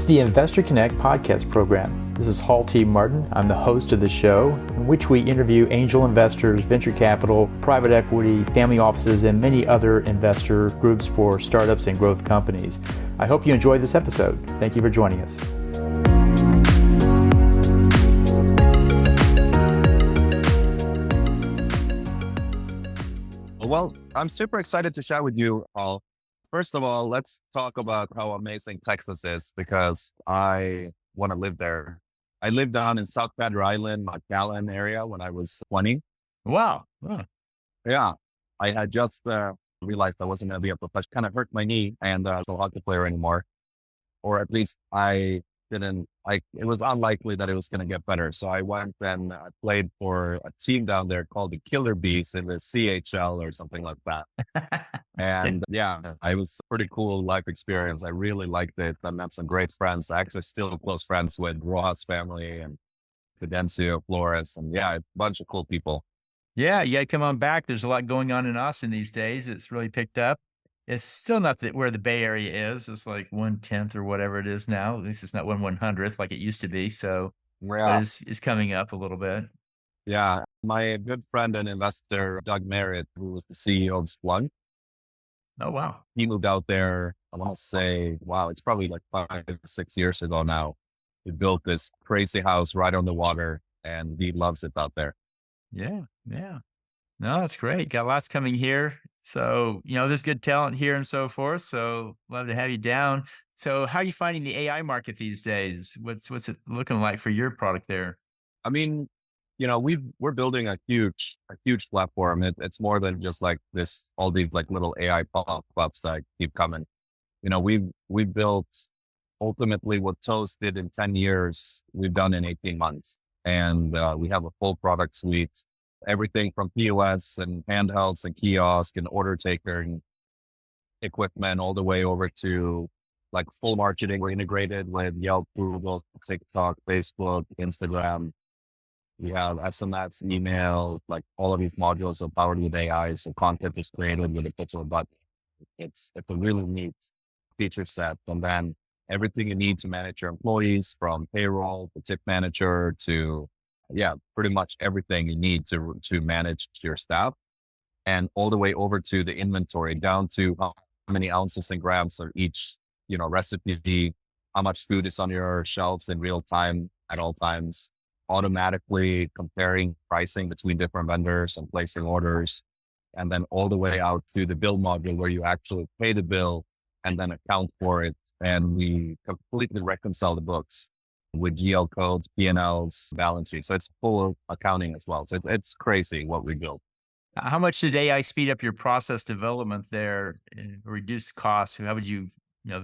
is the Investor Connect podcast program. This is Hall T. Martin. I'm the host of the show, in which we interview angel investors, venture capital, private equity, family offices, and many other investor groups for startups and growth companies. I hope you enjoyed this episode. Thank you for joining us. Well, I'm super excited to chat with you all. First of all, let's talk about how amazing Texas is because I want to live there. I lived down in South Padre Island, McAllen area when I was 20. Wow. Huh. Yeah. I had just realized I wasn't going to be a professional, kind of hurt my knee and a hockey player anymore. Or at least I didn't, it was unlikely that it was going to get better. So I went and I played for a team down there called the Killer Bees in the CHL or something like that. And yeah, it was a pretty cool life experience. I really liked it. I met some great friends. I actually still close friends with Rojas family and Fidencio Flores. And yeah, it's a bunch of cool people. Yeah, come on back. There's a lot going on in Austin these days. It's really picked up. It's still not where the Bay Area is. It's like 1/10 or whatever it is now. At least it's not 1/100th like it used to be. So Yeah. it's coming up a little bit. Yeah. My good friend and investor, Doug Merritt, who was the CEO of Splunk. Oh, wow. He moved out there, I want to say, wow, it's probably like 5 or 6 years ago now. He built this crazy house right on the water and he loves it out there. Yeah. No, that's great. Got lots coming here. So, there's good talent here and so forth. So love to have you down. So how are you finding the AI market these days? What's it looking like for your product there? I mean, we're building a huge platform. It's more than just like all these like little AI pop-ups that keep coming. We've built ultimately what Toast did in 10 years, we've done in 18 months. And we have a full product suite, everything from POS and handhelds and kiosk and order taking equipment all the way over to like full marketing. We're integrated with Yelp, Google, TikTok, Facebook, Instagram. We have SMS, email, like all of these modules are powered with AI. So content is created with a push of a button. It's a really neat feature set. And then everything you need to manage your employees, from payroll to tip manager to, pretty much everything you need to manage your staff, and all the way over to the inventory, down to how many ounces and grams are each, recipe, how much food is on your shelves in real time at all times, automatically comparing pricing between different vendors and placing orders, and then all the way out to the bill module where you actually pay the bill and then account for it. And we completely reconcile the books with GL codes, P&Ls, balance sheets. So it's full accounting as well. So it's crazy what we built. How much did AI speed up your process development there and reduce costs? How would you,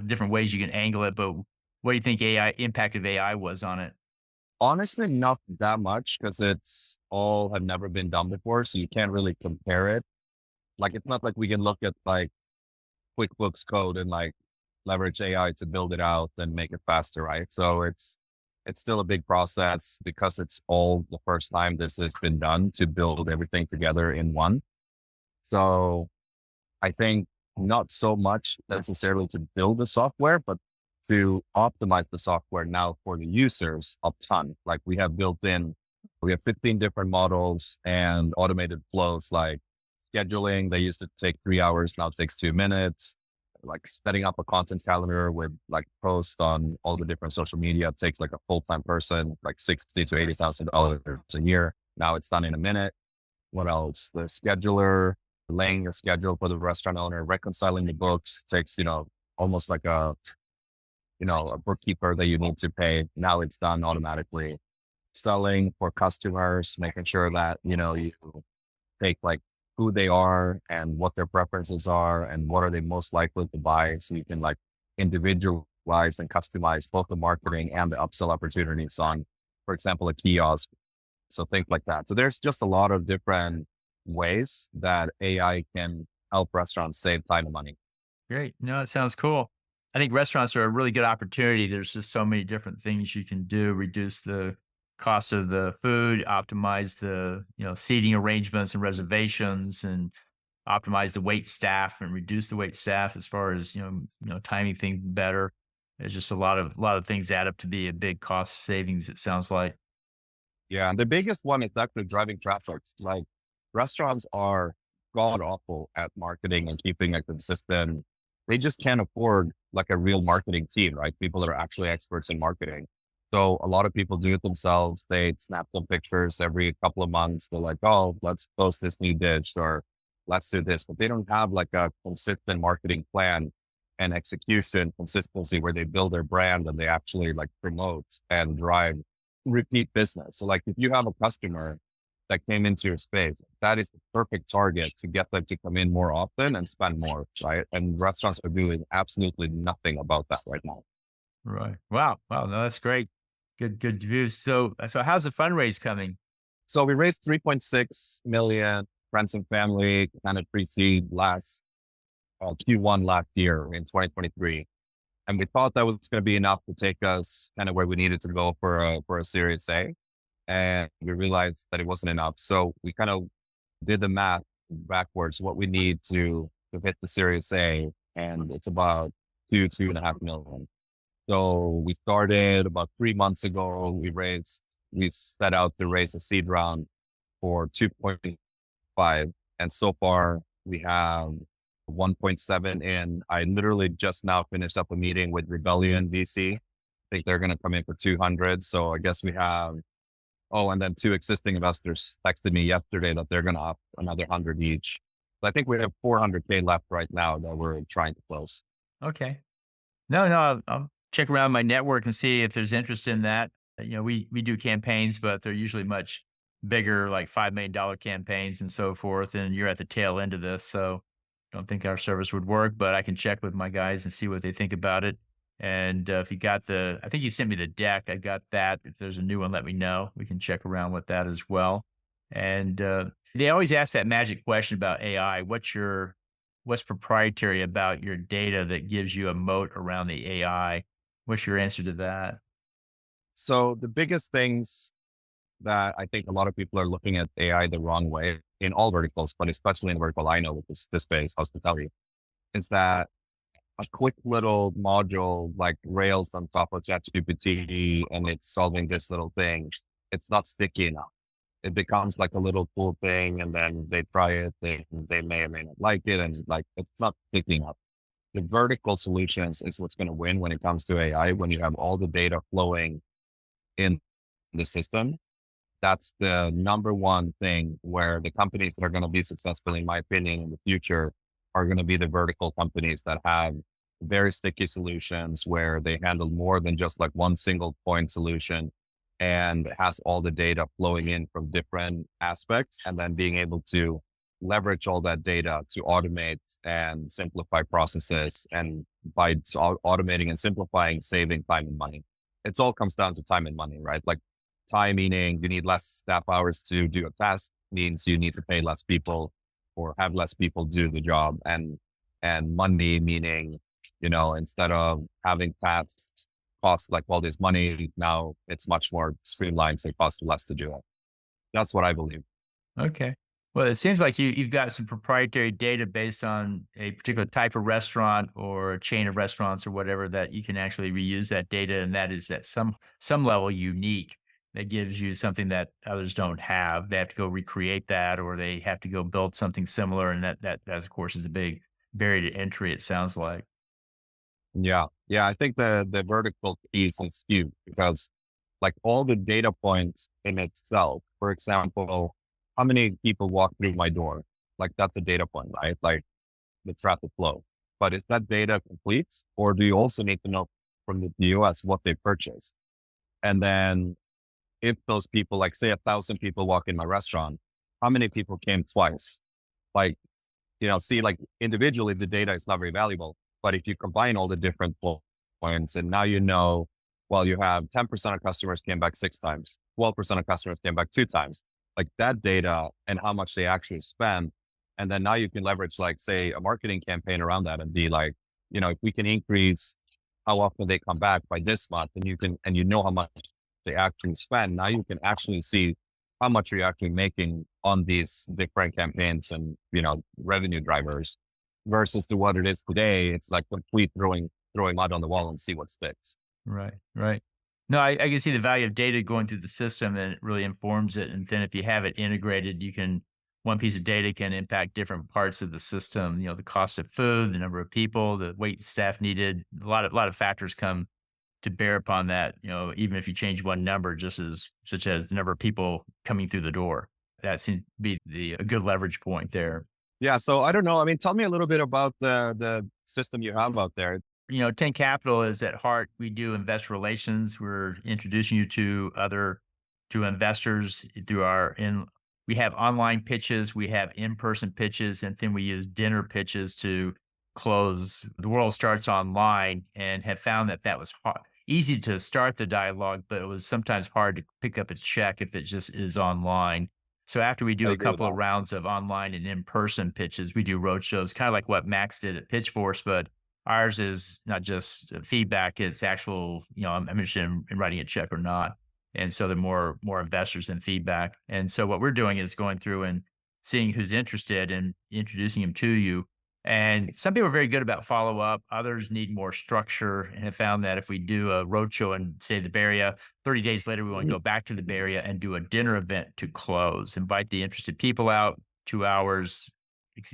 different ways you can angle it, but what do you think impact of AI was on it? Honestly, not that much because it's all have never been done before. So you can't really compare it. Like, it's not like we can look at like QuickBooks code and like leverage AI to build it out and make it faster, right? So it's still a big process because it's all the first time this has been done to build everything together in one. So I think not so much necessarily to build the software, but to optimize the software now for the users a ton. Like we have 15 different models and automated flows like scheduling. They used to take 3 hours, now it takes 2 minutes. Like setting up a content calendar with like post on all the different social media takes like a full-time person, like $60,000 to $80,000 a year. Now it's done in a minute. What else? The scheduler, laying a schedule for the restaurant owner, reconciling the books takes, almost like a bookkeeper that you need to pay. Now it's done automatically. Selling for customers, making sure that, you take like who they are and what their preferences are and what are they most likely to buy. So you can like individualize and customize both the marketing and the upsell opportunities on, for example, a kiosk. So things like that. So there's just a lot of different ways that AI can help restaurants save time and money. Great. No, it sounds cool. I think restaurants are a really good opportunity. There's just so many different things you can do, reduce the cost of the food, optimize the, seating arrangements and reservations, and optimize the wait staff and reduce the wait staff as far as, timing things better. There's just a lot of things add up to be a big cost savings, it sounds like. Yeah. And the biggest one is actually driving traffic. Like restaurants are god awful at marketing and keeping a consistent, they just can't afford like a real marketing team, right? People that are actually experts in marketing. So a lot of people do it themselves. They snap some pictures every couple of months. They're like, oh, let's post this new dish or let's do this. But they don't have like a consistent marketing plan and execution consistency where they build their brand and they actually like promote and drive repeat business. So like if you have a customer that came into your space, that is the perfect target to get them to come in more often and spend more, right? And restaurants are doing absolutely nothing about that right now. Right. Wow. Wow. No, that's great. Good views. So how's the fundraise coming? So we raised 3.6 million friends and family kind of pre-seed last Q1 last year in 2023. And we thought that was going to be enough to take us kind of where we needed to go for a Series A. And we realized that it wasn't enough. So we kind of did the math backwards, what we need to hit the Series A. And it's about 2.5 million. So we started about 3 months ago. We set out to raise a seed round for 2.5. And so far we have 1.7 in. I literally just now finished up a meeting with Rebellion VC. I think they're going to come in for 200. So I guess we have, oh, and then two existing investors texted me yesterday that they're going to up another 100 each. So I think we have 400K left right now that we're trying to close. Okay. No, I'll check around my network and see if there's interest in that. We do campaigns, but they're usually much bigger, like $5 million campaigns and so forth. And you're at the tail end of this, so I don't think our service would work. But I can check with my guys and see what they think about it. And if you got I think you sent me the deck. I got that. If there's a new one, let me know. We can check around with that as well. And they always ask that magic question about AI. What's proprietary about your data that gives you a moat around the AI? What's your answer to that? So the biggest things that I think a lot of people are looking at AI the wrong way in all verticals, but especially in the vertical I know, with this space, hospitality, is that a quick little module like Rails on top of ChatGPT and it's solving this little thing, it's not sticky enough. It becomes like a little cool thing, and then they try it, they may or may not like it, and like it's not sticky enough. The vertical solutions is what's going to win when it comes to AI. When you have all the data flowing in the system, that's the number one thing where the companies that are going to be successful, in my opinion, in the future are going to be the vertical companies that have very sticky solutions where they handle more than just like one single point solution and has all the data flowing in from different aspects, and then being able to leverage all that data to automate and simplify processes. And by automating and simplifying, saving time and money. It all comes down to time and money, right? Like time meaning you need less staff hours to do a task means you need to pay less people or have less people do the job. And money meaning, instead of having tasks cost like all this money, now it's much more streamlined. So it costs less to do it. That's what I believe. Okay. Well, it seems like you've got some proprietary data based on a particular type of restaurant or a chain of restaurants or whatever, that you can actually reuse that data, and that is at some level unique. That gives you something that others don't have. They have to go recreate that, or they have to go build something similar, and that of course is a big barrier to entry, it sounds like. Yeah. Yeah. I think the vertical piece is huge because like all the data points in itself, for example, how many people walk through my door? Like that's a data point, right? Like the traffic flow. But is that data complete, or do you also need to know from the US what they purchased? And then if those people, like say 1,000 people walk in my restaurant, how many people came twice? Like, see, like individually, the data is not very valuable. But if you combine all the different points, and now well, you have 10% of customers came back 6 times, 12% of customers came back 2 times, like that data and how much they actually spend. And then now you can leverage, like, say, a marketing campaign around that and be like, if we can increase how often they come back by this month, and you know how much they actually spend, now you can actually see how much you're actually making on these different campaigns and, revenue drivers versus to what it is today. It's like complete throwing throwing mud on the wall and see what sticks. Right, right. No, I can see the value of data going through the system, and it really informs it. And then if you have it integrated, one piece of data can impact different parts of the system. The cost of food, the number of people, the weight staff needed. A lot of factors come to bear upon that. Even if you change one number, such as the number of people coming through the door, that seems to be a good leverage point there. Yeah. So I don't know. I mean, tell me a little bit about the system you have out there. 10 Capital is at heart. We do investor relations. We're introducing you to investors through we have online pitches, we have in-person pitches, and then we use dinner pitches to close. The world starts online, and have found that was hard, easy to start the dialogue, but it was sometimes hard to pick up a check if it just is online. So after we do I a agree with couple of that. rounds of online and in-person pitches, we do roadshows, kind of like what Max did at Pitchforce, but ours is not just feedback; it's actual. I'm interested in writing a check or not, and so there are more investors than feedback. And so what we're doing is going through and seeing who's interested and introducing them to you. And some people are very good about follow up. Others need more structure, and have found that if we do a roadshow in, say, the Bay Area, 30 days later we want to go back to the Bay Area and do a dinner event to close. Invite the interested people out, 2 hours.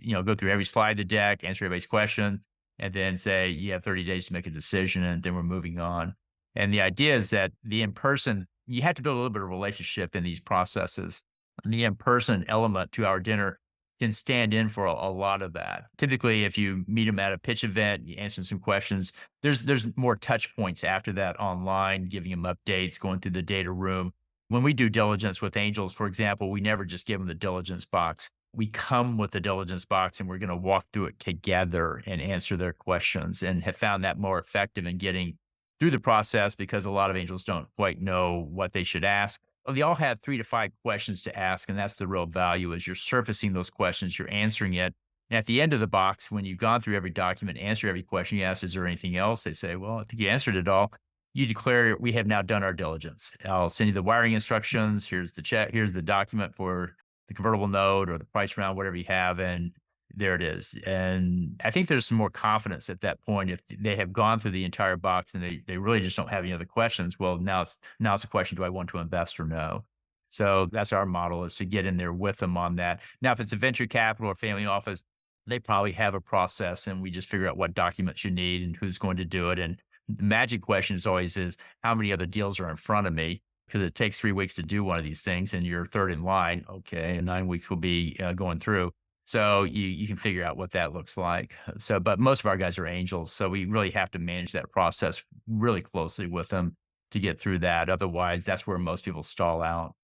Go through every slide of the deck, answer everybody's question, and then say, you have 30 days to make a decision, and then we're moving on. And the idea is that the in-person, you have to build a little bit of relationship in these processes. And the in-person element to our dinner can stand in for a lot of that. Typically, if you meet them at a pitch event, you answer some questions, there's more touch points after that online, giving them updates, going through the data room. When we do diligence with angels, for example, we never just give them the diligence box. We come with the diligence box, and we're going to walk through it together and answer their questions, and have found that more effective in getting through the process, because a lot of angels don't quite know what they should ask. They all have 3 to 5 questions to ask, and that's the real value. Is you're surfacing those questions, you're answering it. And at the end of the box, when you've gone through every document, answer every question you ask, is there anything else? They say, well, I think you answered it all. You declare, we have now done our diligence. I'll send you the wiring instructions. Here's the check. Here's the document for the convertible note or the price round, whatever you have. And there it is. And I think there's some more confidence at that point. If they have gone through the entire box and they really just don't have any other questions, well, now it's a question, do I want to invest or no? So that's our model, is to get in there with them on that. Now, if it's a venture capital or family office, they probably have a process, and we just figure out what documents you need and who's going to do it. And the magic question is how many other deals are in front of me? Because it takes 3 weeks to do one of these things, and you're third in line. Okay, and 9 weeks will be going through. So you can figure out what that looks like. So, but most of our guys are angels, so we really have to manage that process really closely with them to get through that. Otherwise, that's where most people stall out.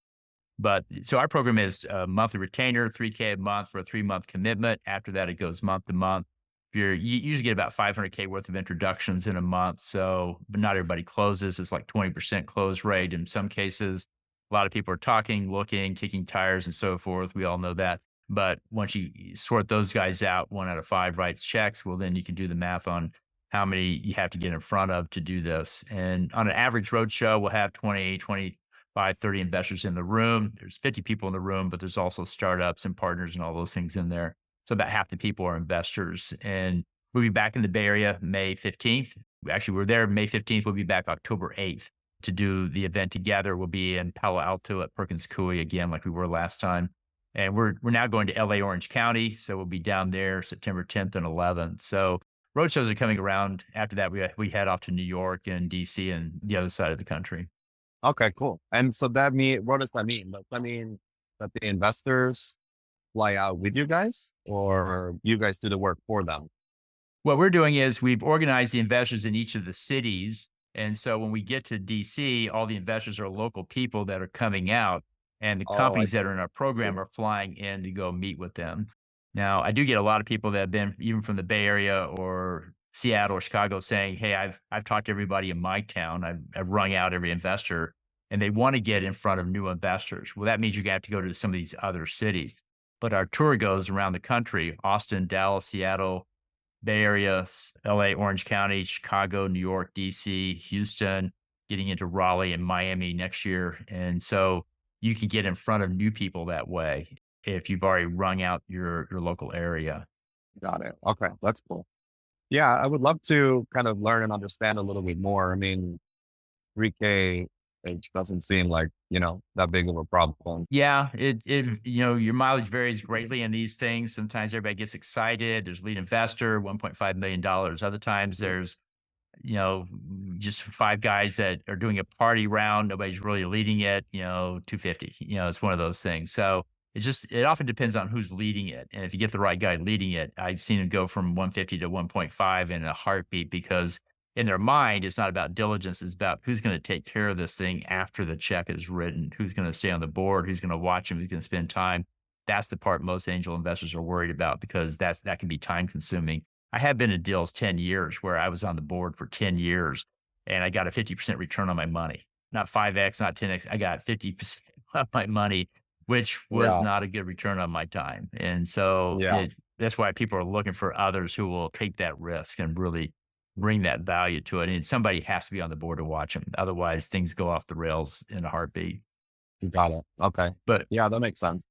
But so our program is a monthly retainer, $3K a month for a 3-month commitment. After that, it goes month to month. You usually get about $500K worth of introductions in a month. So, but not everybody closes. It's like 20% close rate in some cases. A lot of people are talking, looking, kicking tires, and so forth. We all know that. But once you sort those guys out, 1 out of 5 writes checks, well, then you can do the math on how many you have to get in front of to do this. And on an average roadshow, we'll have 20, 25, 30 investors in the room. There's 50 people in the room, but there's also startups and partners and all those things in there. So about half the people are investors. And we'll be back in the Bay Area May 15th. Actually, we're there May 15th. We'll be back October 8th to do the event together. We'll be in Palo Alto at Perkins Coie again, like we were last time. And we're now going to LA, Orange County. So we'll be down there September 10th and 11th. So roadshows are coming around. After that, we head off to New York and DC and the other side of the country. Okay, cool. And so what does that mean? Does that mean that the investors fly out with you guys, or you guys do the work for them? What we're doing is we've organized the investors in each of the cities. And so when we get to DC, all the investors are local people that are coming out. And the Oh, I companies that see. are in our I program see. are flying in to go meet with them. Now, I do get a lot of people that have been even from the Bay Area or Seattle or Chicago saying, hey, I've talked to everybody in my town. I've wrung out every investor, and they want to get in front of new investors. Well, that means you're going to have to go to some of these other cities. But our tour goes around the country: Austin, Dallas, Seattle, Bay Area, LA, Orange County, Chicago, New York, DC, Houston, getting into Raleigh and Miami next year. And so you can get in front of new people that way if you've already wrung out your local area. Got it. Okay, that's cool. Yeah, I would love to kind of learn and understand a little bit more. I mean, 3K, it doesn't seem like, that big of a problem. Yeah, your mileage varies greatly in these things. Sometimes everybody gets excited. There's lead investor, $1.5 million. Other times there's, just five guys that are doing a party round. Nobody's really leading it, 250. It's one of those things. So it often depends on who's leading it. And if you get the right guy leading it, I've seen it go from 150 to 1.5 in a heartbeat because in their mind, it's not about diligence. It's about who's going to take care of this thing after the check is written, who's going to stay on the board, who's going to watch him, who's going to spend time. That's the part most angel investors are worried about because that can be time consuming. I have been in deals 10 years where I was on the board for 10 years and I got a 50% return on my money. Not 5X, not 10X. I got 50% of my money, which was Yeah. not a good return on my time. And so Yeah. that's why people are looking for others who will take that risk and really bring that value to it. And somebody has to be on the board to watch them. Otherwise, things go off the rails in a heartbeat. Got it. Okay. But Yeah, that makes sense.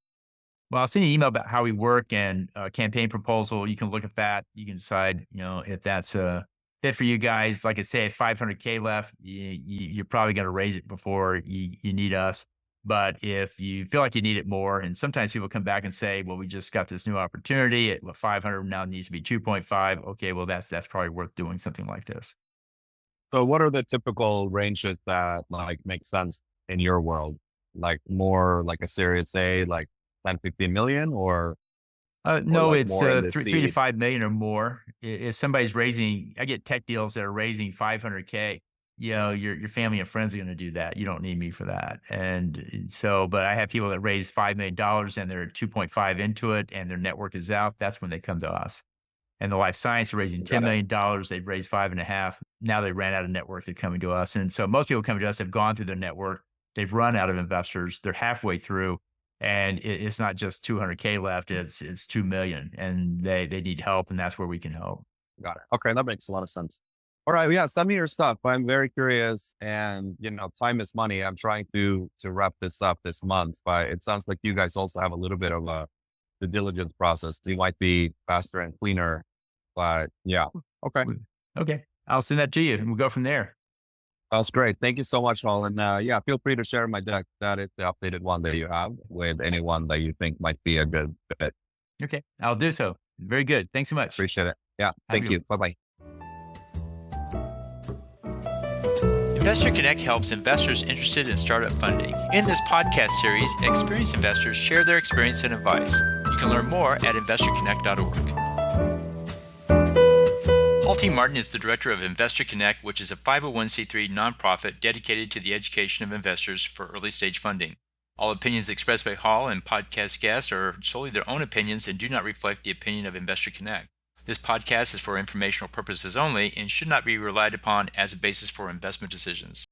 well, I'll send you an email about how we work and a campaign proposal. You can look at that. You can decide, if that's a fit for you guys. Like I say, at 500K left, you're probably going to raise it before you need us. But if you feel like you need it more, and sometimes people come back and say, well, we just got this new opportunity at 500 now needs to be 2.5. Okay, well, that's probably worth doing something like this. So what are the typical ranges that like make sense in your world? Like more like a Series A, like 10, 15 million or No, like it's more in the three to seed? 5 million or more. If somebody's raising, I get tech deals that are raising 500K. Your family and friends are going to do that. You don't need me for that. And so, but I have people that raise $5 million and they're 2.5 into it, and their network is out. That's when they come to us. And the life science are raising $10 Got it. million. They've raised 5.5. Now they ran out of network. They're coming to us. And so most people coming to us have gone through their network. They've run out of investors. They're halfway through, and it's not just 200K left. It's 2 million, and they need help, and that's where we can help. Got it. Okay, that makes a lot of sense. All right, yeah, send me your stuff. I'm very curious, and time is money. I'm trying to wrap this up this month, but it sounds like you guys also have a little bit of a the diligence process. You might be faster and cleaner, but yeah, okay, Okay, I'll send that to you, and we'll go from there. that's great. Thank you so much, Hall, and yeah, feel free to share my deck. That is the updated one that you have with anyone that you think might be a good fit. Okay, I'll do so. Very good. Thanks so much. Appreciate it. Yeah, Have a thank good you. Bye bye. Investor Connect helps investors interested in startup funding. In this podcast series, experienced investors share their experience and advice. You can learn more at investorconnect.org. Paul T. Martin is the director of Investor Connect, which is a 501c3 nonprofit dedicated to the education of investors for early stage funding. All opinions expressed by Hall and podcast guests are solely their own opinions and do not reflect the opinion of Investor Connect. This podcast is for informational purposes only and should not be relied upon as a basis for investment decisions.